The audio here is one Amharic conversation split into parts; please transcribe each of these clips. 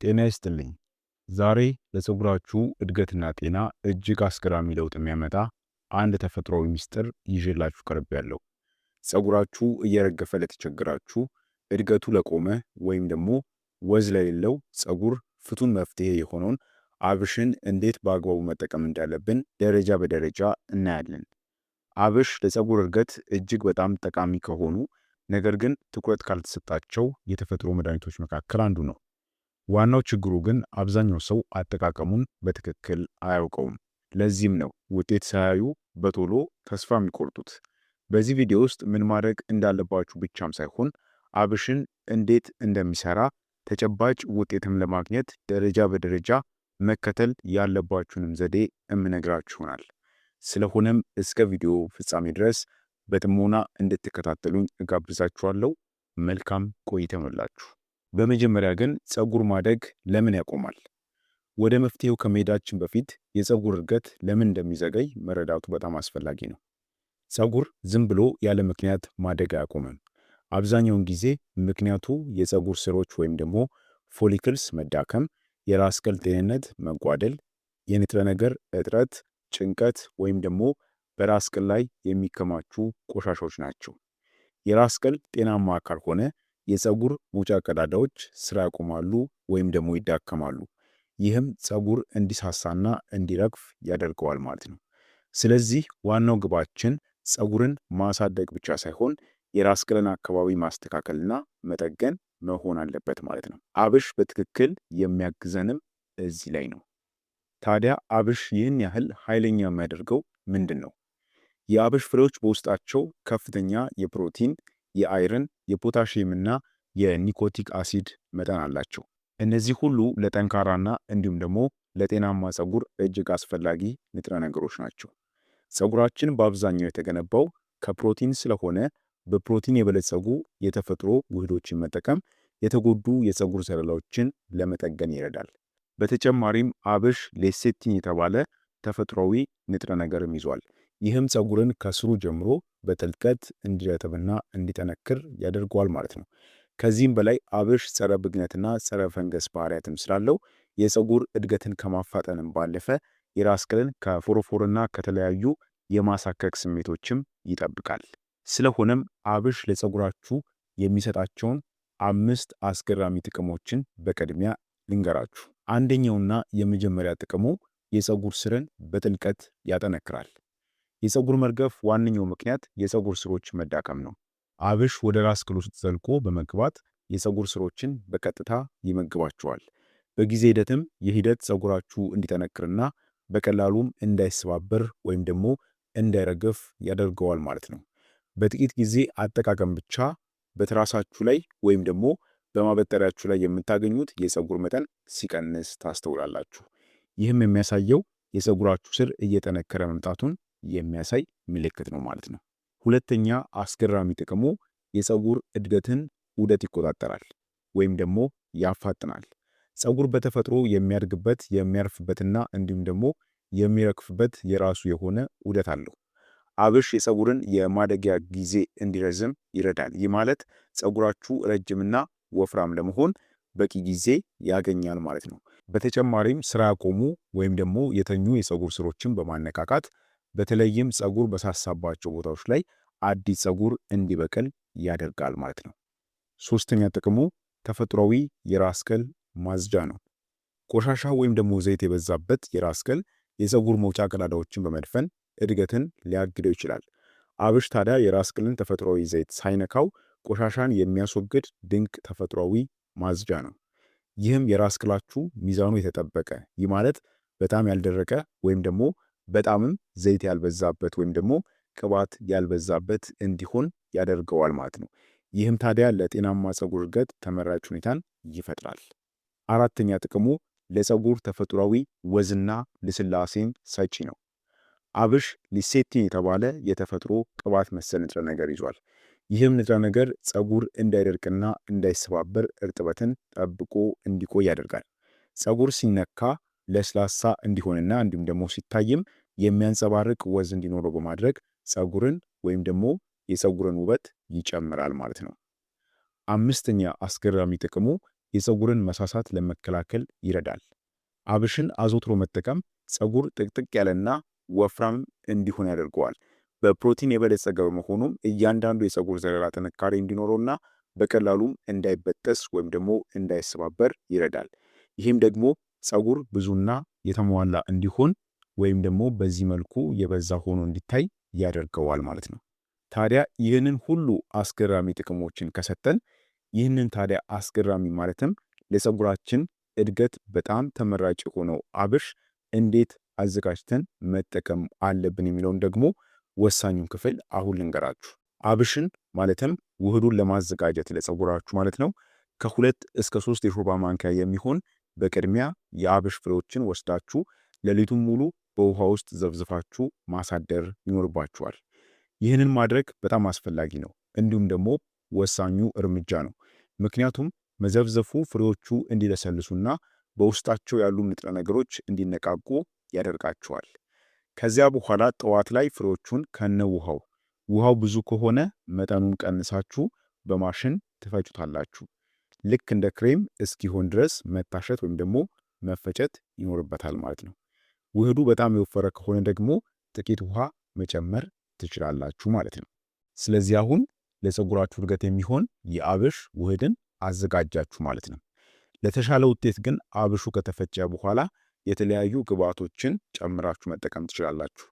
ጤና ይስጥልኝ። ዛሬ ለፀጉራችሁ እድገትና ጤና እጅግ አስገራሚ ለውጥ የሚያመጣ አንድ ተፈጥሯዊ ምስጢር ይዤላችሁ ቀርቤያለሁ። ፀጉራችሁ እየረገፈ ለተቸገራችሁ፣ እድገቱ ለቆመ ወይም ደግሞ ወዝ ለሌለው ፀጉር ፍቱን መፍትሄ የሆነውን አብሽን እንዴት በአግባቡ መጠቀም እንዳለብን ደረጃ በደረጃ እናያለን። አብሽ ለፀጉር እድገት እጅግ በጣም ጠቃሚ ከሆኑ ነገር ግን ትኩረት ካልተሰጣቸው የተፈጥሮ መድኃኒቶች መካከል አንዱ ነው። ዋናው ችግሩ ግን አብዛኛው ሰው አጠቃቀሙን በትክክል አያውቀውም። ለዚህም ነው ውጤት ሳያዩ በቶሎ ተስፋ የሚቆርጡት። በዚህ ቪዲዮ ውስጥ ምን ማድረግ እንዳለባችሁ ብቻም ሳይሆን አብሽን እንዴት እንደሚሰራ ተጨባጭ ውጤትም ለማግኘት ደረጃ በደረጃ መከተል ያለባችሁንም ዘዴ እምነግራችሁ ይሆናል። ስለሆነም እስከ ቪዲዮ ፍጻሜ ድረስ በጥሞና እንድትከታተሉኝ እጋብዛችኋለሁ። መልካም ቆይታ ይሁንላችሁ። በመጀመሪያ ግን ፀጉር ማደግ ለምን ያቆማል? ወደ መፍትሄው ከመሄዳችን በፊት የፀጉር እድገት ለምን እንደሚዘገይ መረዳቱ በጣም አስፈላጊ ነው። ፀጉር ዝም ብሎ ያለ ምክንያት ማደግ አያቆምም። አብዛኛውን ጊዜ ምክንያቱ የፀጉር ስሮች ወይም ደግሞ ፎሊክልስ መዳከም፣ የራስ ቅል ጤንነት መጓደል፣ የንጥረ ነገር እጥረት፣ ጭንቀት ወይም ደግሞ በራስ ቅል ላይ የሚከማቹ ቆሻሻዎች ናቸው። የራስ ቅል ጤናማ ካልሆነ የፀጉር መውጫ ቀዳዳዎች ስራ ያቆማሉ ወይም ደግሞ ይዳከማሉ። ይህም ፀጉር እንዲሳሳና እንዲረግፍ ያደርገዋል ማለት ነው። ስለዚህ ዋናው ግባችን ፀጉርን ማሳደግ ብቻ ሳይሆን የራስ ቅልን አካባቢ ማስተካከልና መጠገን መሆን አለበት ማለት ነው። አብሽ በትክክል የሚያግዘንም እዚህ ላይ ነው። ታዲያ አብሽ ይህን ያህል ኃይለኛ የሚያደርገው ምንድን ነው? የአብሽ ፍሬዎች በውስጣቸው ከፍተኛ የፕሮቲን፣ የአይረን፣ የፖታሺየምና የኒኮቲክ አሲድ መጠን አላቸው። እነዚህ ሁሉ ለጠንካራና እንዲሁም ደግሞ ለጤናማ ፀጉር እጅግ አስፈላጊ ንጥረ ነገሮች ናቸው። ፀጉራችን በአብዛኛው የተገነባው ከፕሮቲን ስለሆነ በፕሮቲን የበለጸጉ የተፈጥሮ ውህዶችን መጠቀም የተጎዱ የፀጉር ዘለላዎችን ለመጠገን ይረዳል። በተጨማሪም አብሽ ሌሴቲን የተባለ ተፈጥሯዊ ንጥረ ነገርም ይዟል። ይህም ፀጉርን ከስሩ ጀምሮ በጥልቀት እንዲረጥብና እንዲጠነክር ያደርገዋል ማለት ነው። ከዚህም በላይ አብሽ ጸረ ብግነትና ጸረ ፈንገስ ባህሪያትም ስላለው የፀጉር እድገትን ከማፋጠንም ባለፈ የራስ ቅልን ከፎሮፎርና ከተለያዩ የማሳከክ ስሜቶችም ይጠብቃል። ስለሆነም አብሽ ለፀጉራችሁ የሚሰጣቸውን 5 አስገራሚ ጥቅሞችን በቅድሚያ ልንገራችሁ። አንደኛውና የመጀመሪያ ጥቅሙ የፀጉር ስርን በጥልቀት ያጠነክራል። የፀጉር መርገፍ ዋነኛው ምክንያት የፀጉር ስሮች መዳከም ነው። አብሽ ወደ ራስ ቅል ውስጥ ዘልቆ በመግባት የፀጉር ስሮችን በቀጥታ ይመግባቸዋል። በጊዜ ሂደትም የሂደት ፀጉራችሁ እንዲጠነክርና በቀላሉም እንዳይሰባበር ወይም ደግሞ እንዳይረግፍ ያደርገዋል ማለት ነው። በጥቂት ጊዜ አጠቃቀም ብቻ በትራሳችሁ ላይ ወይም ደግሞ በማበጠሪያችሁ ላይ የምታገኙት የፀጉር መጠን ሲቀንስ ታስተውላላችሁ። ይህም የሚያሳየው የፀጉራችሁ ስር እየጠነከረ መምጣቱን የሚያሳይ ምልክት ነው ማለት ነው። ሁለተኛ አስገራሚ ጥቅሙ የፀጉር እድገትን ዑደት ይቆጣጠራል ወይም ደግሞ ያፋጥናል። ፀጉር በተፈጥሮ የሚያድግበት የሚያርፍበትና እንዲሁም ደግሞ የሚረግፍበት የራሱ የሆነ ዑደት አለው። አብሽ የፀጉርን የማደጊያ ጊዜ እንዲረዝም ይረዳል። ይህ ማለት ፀጉራችሁ ረጅምና ወፍራም ለመሆን በቂ ጊዜ ያገኛል ማለት ነው። በተጨማሪም ስራ ያቆሙ ወይም ደግሞ የተኙ የፀጉር ስሮችን በማነቃቃት በተለይም ፀጉር በሳሳባቸው ቦታዎች ላይ አዲስ ፀጉር እንዲበቅል ያደርጋል ማለት ነው። ሶስተኛ ጥቅሙ ተፈጥሯዊ የራስ ቅል ማጽጃ ነው። ቆሻሻ ወይም ደግሞ ዘይት የበዛበት የራስ ቅል የፀጉር መውጫ ቀዳዳዎችን በመድፈን እድገትን ሊያግደው ይችላል። አብሽ ታዲያ የራስ ቅልን ተፈጥሯዊ ዘይት ሳይነካው ቆሻሻን የሚያስወግድ ድንቅ ተፈጥሯዊ ማጽጃ ነው። ይህም የራስ ቅላችሁ ሚዛኑ የተጠበቀ፣ ይህ ማለት በጣም ያልደረቀ ወይም ደግሞ በጣምም ዘይት ያልበዛበት ወይም ደግሞ ቅባት ያልበዛበት እንዲሆን ያደርገዋል ማለት ነው። ይህም ታዲያ ለጤናማ ፀጉር እድገት ተመራጭ ሁኔታን ይፈጥራል። አራተኛ ጥቅሙ ለፀጉር ተፈጥሯዊ ወዝና ልስላሴን ሰጪ ነው። አብሽ ሊሴቲን የተባለ የተፈጥሮ ቅባት መሰል ንጥረ ነገር ይዟል። ይህም ንጥረ ነገር ፀጉር እንዳይደርቅና እንዳይሰባበር እርጥበትን ጠብቆ እንዲቆይ ያደርጋል። ፀጉር ሲነካ ለስላሳ እንዲሆንና እንዲሁም ደግሞ ሲታይም የሚያንጸባርቅ ወዝ እንዲኖረው በማድረግ ፀጉርን ወይም ደግሞ የፀጉርን ውበት ይጨምራል ማለት ነው። አምስተኛ አስገራሚ ጥቅሙ የፀጉርን መሳሳት ለመከላከል ይረዳል። አብሽን አዘውትሮ መጠቀም ፀጉር ጥቅጥቅ ያለና ወፍራም እንዲሆን ያደርገዋል። በፕሮቲን የበለጸገ በመሆኑም እያንዳንዱ የፀጉር ዘለላ ጥንካሬ እንዲኖረውና በቀላሉም እንዳይበጠስ ወይም ደግሞ እንዳይሰባበር ይረዳል። ይህም ደግሞ ፀጉር ብዙና የተሟላ እንዲሆን ወይም ደግሞ በዚህ መልኩ የበዛ ሆኖ እንዲታይ ያደርገዋል ማለት ነው። ታዲያ ይህንን ሁሉ አስገራሚ ጥቅሞችን ከሰጠን ይህንን ታዲያ አስገራሚ ማለትም ለፀጉራችን እድገት በጣም ተመራጭ የሆነው አብሽ እንዴት አዘጋጅተን መጠቀም አለብን የሚለውን ደግሞ ወሳኙን ክፍል አሁን ልንገራችሁ። አብሽን ማለትም ውህዱን ለማዘጋጀት ለፀጉራችሁ ማለት ነው ከ2 እስከ 3 የሾርባ ማንኪያ የሚሆን በቅድሚያ የአብሽ ፍሬዎችን ወስዳችሁ ሌሊቱን ሙሉ በውሃ ውስጥ ዘፍዝፋችሁ ማሳደር ይኖርባችኋል። ይህንን ማድረግ በጣም አስፈላጊ ነው፣ እንዲሁም ደግሞ ወሳኙ እርምጃ ነው። ምክንያቱም መዘፍዘፉ ፍሬዎቹ እንዲለሰልሱና በውስጣቸው ያሉ ንጥረ ነገሮች እንዲነቃቁ ያደርጋቸዋል። ከዚያ በኋላ ጠዋት ላይ ፍሬዎቹን ከነ ውሃው ብዙ ከሆነ መጠኑን ቀንሳችሁ በማሽን ትፈጩታላችሁ። ልክ እንደ ክሬም እስኪሆን ድረስ መታሸት ወይም ደግሞ መፈጨት ይኖርበታል ማለት ነው። ውህዱ በጣም የወፈረ ከሆነ ደግሞ ጥቂት ውሃ መጨመር ትችላላችሁ ማለት ነው። ስለዚህ አሁን ለፀጉራችሁ እድገት የሚሆን የአብሽ ውህድን አዘጋጃችሁ ማለት ነው። ለተሻለ ውጤት ግን አብሹ ከተፈጨ በኋላ የተለያዩ ግብአቶችን ጨምራችሁ መጠቀም ትችላላችሁ።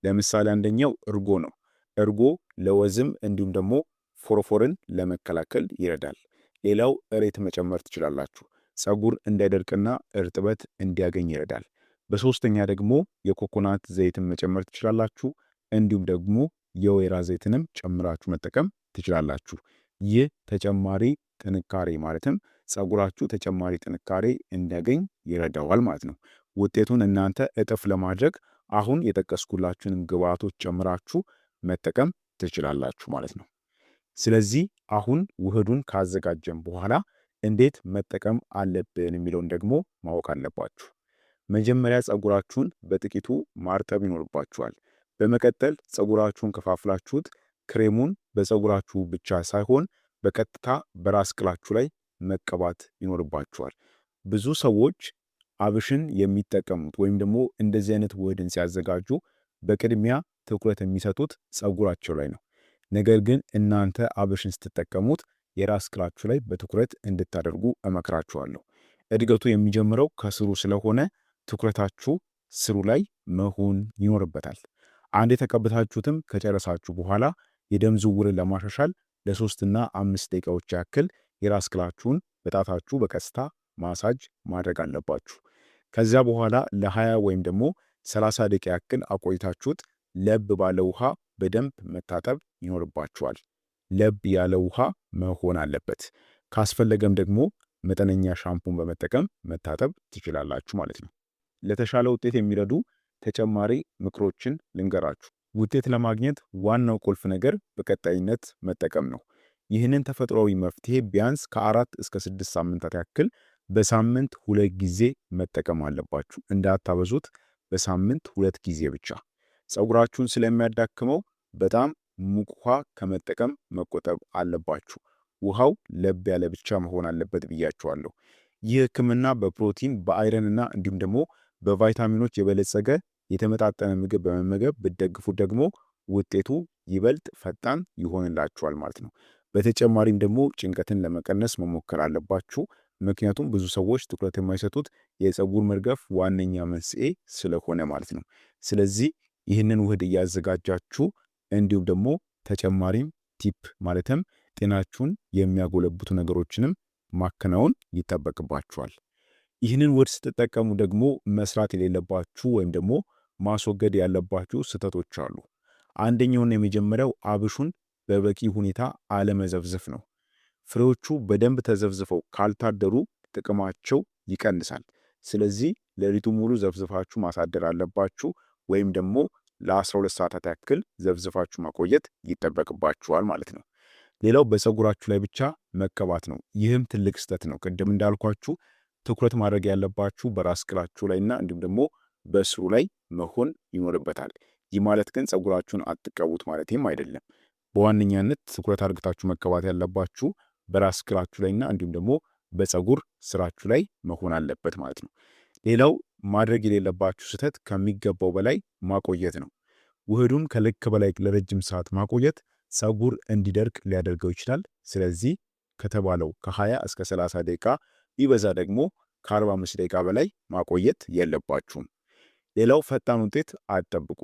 ለምሳሌ አንደኛው እርጎ ነው። እርጎ ለወዝም እንዲሁም ደግሞ ፎሮፎርን ለመከላከል ይረዳል። ሌላው እሬት መጨመር ትችላላችሁ። ፀጉር እንዳይደርቅና እርጥበት እንዲያገኝ ይረዳል። በሶስተኛ ደግሞ የኮኮናት ዘይትን መጨመር ትችላላችሁ። እንዲሁም ደግሞ የወይራ ዘይትንም ጨምራችሁ መጠቀም ትችላላችሁ። ይህ ተጨማሪ ጥንካሬ ማለትም ፀጉራችሁ ተጨማሪ ጥንካሬ እንዲያገኝ ይረዳዋል ማለት ነው። ውጤቱን እናንተ እጥፍ ለማድረግ አሁን የጠቀስኩላችሁንም ግብአቶች ጨምራችሁ መጠቀም ትችላላችሁ ማለት ነው። ስለዚህ አሁን ውህዱን ካዘጋጀን በኋላ እንዴት መጠቀም አለብን የሚለውን ደግሞ ማወቅ አለባችሁ። መጀመሪያ ፀጉራችሁን በጥቂቱ ማርጠብ ይኖርባችኋል። በመቀጠል ፀጉራችሁን ከፋፍላችሁት ክሬሙን በፀጉራችሁ ብቻ ሳይሆን በቀጥታ በራስ ቅላችሁ ላይ መቀባት ይኖርባችኋል። ብዙ ሰዎች አብሽን የሚጠቀሙት ወይም ደግሞ እንደዚህ አይነት ውህድን ሲያዘጋጁ በቅድሚያ ትኩረት የሚሰጡት ፀጉራቸው ላይ ነው። ነገር ግን እናንተ አብሽን ስትጠቀሙት የራስ ቅላችሁ ላይ በትኩረት እንድታደርጉ እመክራችኋለሁ። እድገቱ የሚጀምረው ከስሩ ስለሆነ ትኩረታችሁ ስሩ ላይ መሆን ይኖርበታል። አንድ የተቀበታችሁትም ከጨረሳችሁ በኋላ የደም ዝውውርን ለማሻሻል ለ3 እና 5 ደቂቃዎች ያክል የራስ ቅላችሁን በጣታችሁ በቀስታ ማሳጅ ማድረግ አለባችሁ። ከዚያ በኋላ ለ20 ወይም ደግሞ 30 ደቂቃ ያክል አቆይታችሁት ለብ ባለ ውሃ በደንብ መታጠብ ይኖርባችኋል። ለብ ያለ ውሃ መሆን አለበት። ካስፈለገም ደግሞ መጠነኛ ሻምፑን በመጠቀም መታጠብ ትችላላችሁ ማለት ነው። ለተሻለ ውጤት የሚረዱ ተጨማሪ ምክሮችን ልንገራችሁ። ውጤት ለማግኘት ዋናው ቁልፍ ነገር በቀጣይነት መጠቀም ነው። ይህንን ተፈጥሯዊ መፍትሄ ቢያንስ ከ4 እስከ 6 ሳምንታት ያክል በሳምንት 2 ጊዜ መጠቀም አለባችሁ። እንዳታበዙት፣ በሳምንት 2 ጊዜ ብቻ። ፀጉራችሁን ስለሚያዳክመው በጣም ሙቅ ውሃ ከመጠቀም መቆጠብ አለባችሁ። ውሃው ለብ ያለ ብቻ መሆን አለበት ብያችኋለሁ። ይህ ህክምና በፕሮቲን በአይረንና እንዲሁም ደግሞ በቫይታሚኖች የበለጸገ የተመጣጠነ ምግብ በመመገብ ብትደግፉት ደግሞ ውጤቱ ይበልጥ ፈጣን ይሆንላችኋል ማለት ነው። በተጨማሪም ደግሞ ጭንቀትን ለመቀነስ መሞከር አለባችሁ። ምክንያቱም ብዙ ሰዎች ትኩረት የማይሰጡት የፀጉር መርገፍ ዋነኛ መንስኤ ስለሆነ ማለት ነው። ስለዚህ ይህንን ውህድ እያዘጋጃችሁ እንዲሁም ደግሞ ተጨማሪም ቲፕ ማለትም ጤናችሁን የሚያጎለብቱ ነገሮችንም ማከናወን ይጠበቅባችኋል። ይህንን ውህድ ስትጠቀሙ ደግሞ መስራት የሌለባችሁ ወይም ደግሞ ማስወገድ ያለባችሁ ስህተቶች አሉ። አንደኛውና የመጀመሪያው አብሹን በበቂ ሁኔታ አለመዘፍዘፍ ነው። ፍሬዎቹ በደንብ ተዘፍዝፈው ካልታደሩ ጥቅማቸው ይቀንሳል። ስለዚህ ሌሊቱ ሙሉ ዘፍዝፋችሁ ማሳደር አለባችሁ፣ ወይም ደግሞ ለ12 ሰዓታት ያክል ዘፍዝፋችሁ ማቆየት ይጠበቅባችኋል ማለት ነው። ሌላው በፀጉራችሁ ላይ ብቻ መቀባት ነው። ይህም ትልቅ ስህተት ነው። ቅድም እንዳልኳችሁ ትኩረት ማድረግ ያለባችሁ በራስ ቅላችሁ ላይና እንዲሁም ደግሞ በስሩ ላይ መሆን ይኖርበታል። ይህ ማለት ግን ፀጉራችሁን አትቀቡት ማለትም አይደለም። በዋነኛነት ትኩረት አድርጋችሁ መቀባት ያለባችሁ በራስ ቅላችሁ ላይና እንዲሁም ደግሞ በፀጉር ስራችሁ ላይ መሆን አለበት ማለት ነው። ሌላው ማድረግ የሌለባችሁ ስህተት ከሚገባው በላይ ማቆየት ነው። ውህዱን ከልክ በላይ ለረጅም ሰዓት ማቆየት ፀጉር እንዲደርቅ ሊያደርገው ይችላል። ስለዚህ ከተባለው ከ20 እስከ 30 ደቂቃ ቢበዛ ደግሞ ከ45 ደቂቃ በላይ ማቆየት የለባችሁም። ሌላው ፈጣን ውጤት አትጠብቁ።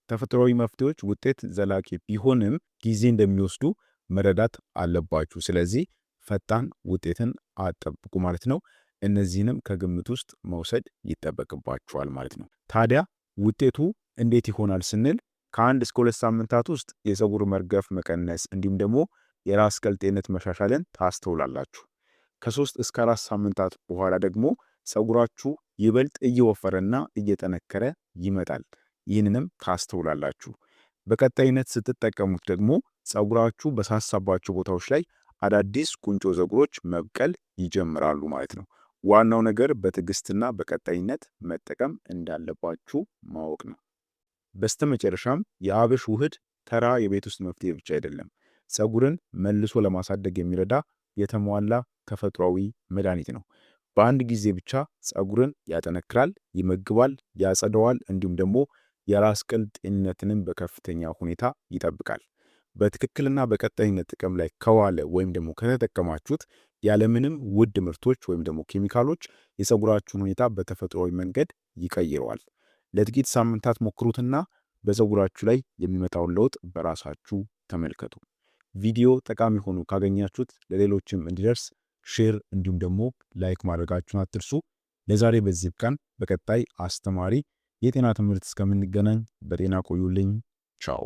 ተፈጥሯዊ መፍትሄዎች ውጤት ዘላቂ ቢሆንም ጊዜ እንደሚወስዱ መረዳት አለባችሁ። ስለዚህ ፈጣን ውጤትን አትጠብቁ ማለት ነው። እነዚህንም ከግምት ውስጥ መውሰድ ይጠበቅባችኋል ማለት ነው። ታዲያ ውጤቱ እንዴት ይሆናል ስንል ከ1 እስከ 2 ሳምንታት ውስጥ የፀጉር መርገፍ መቀነስ እንዲሁም ደግሞ የራስ ቅል ጤንነት መሻሻልን ታስተውላላችሁ። ከ3 እስከ 4 ሳምንታት በኋላ ደግሞ ፀጉራችሁ ይበልጥ እየወፈረና እየጠነከረ ይመጣል። ይህንንም ታስተውላላችሁ። በቀጣይነት ስትጠቀሙት ደግሞ ፀጉራችሁ በሳሳባቸው ቦታዎች ላይ አዳዲስ ቁንጮ ፀጉሮች መብቀል ይጀምራሉ ማለት ነው። ዋናው ነገር በትዕግስትና በቀጣይነት መጠቀም እንዳለባችሁ ማወቅ ነው። በስተመጨረሻም የአብሽ ውህድ ተራ የቤት ውስጥ መፍትሄ ብቻ አይደለም። ፀጉርን መልሶ ለማሳደግ የሚረዳ የተሟላ ተፈጥሯዊ መድኃኒት ነው። በአንድ ጊዜ ብቻ ፀጉርን ያጠነክራል፣ ይመግባል፣ ያጸደዋል እንዲሁም ደግሞ የራስ ቅል ጤንነትንም በከፍተኛ ሁኔታ ይጠብቃል። በትክክልና በቀጣይነት ጥቅም ላይ ከዋለ ወይም ደግሞ ከተጠቀማችሁት ያለምንም ውድ ምርቶች ወይም ደግሞ ኬሚካሎች የፀጉራችሁን ሁኔታ በተፈጥሯዊ መንገድ ይቀይረዋል። ለጥቂት ሳምንታት ሞክሩትና በፀጉራችሁ ላይ የሚመጣውን ለውጥ በራሳችሁ ተመልከቱ። ቪዲዮ ጠቃሚ ሆኖ ካገኛችሁት ለሌሎችም እንዲደርስ ሼር እንዲሁም ደግሞ ላይክ ማድረጋችሁን አትርሱ። ለዛሬ በዚህ ብቃን። በቀጣይ አስተማሪ የጤና ትምህርት እስከምንገናኝ በጤና ቆዩልኝ። ቻው።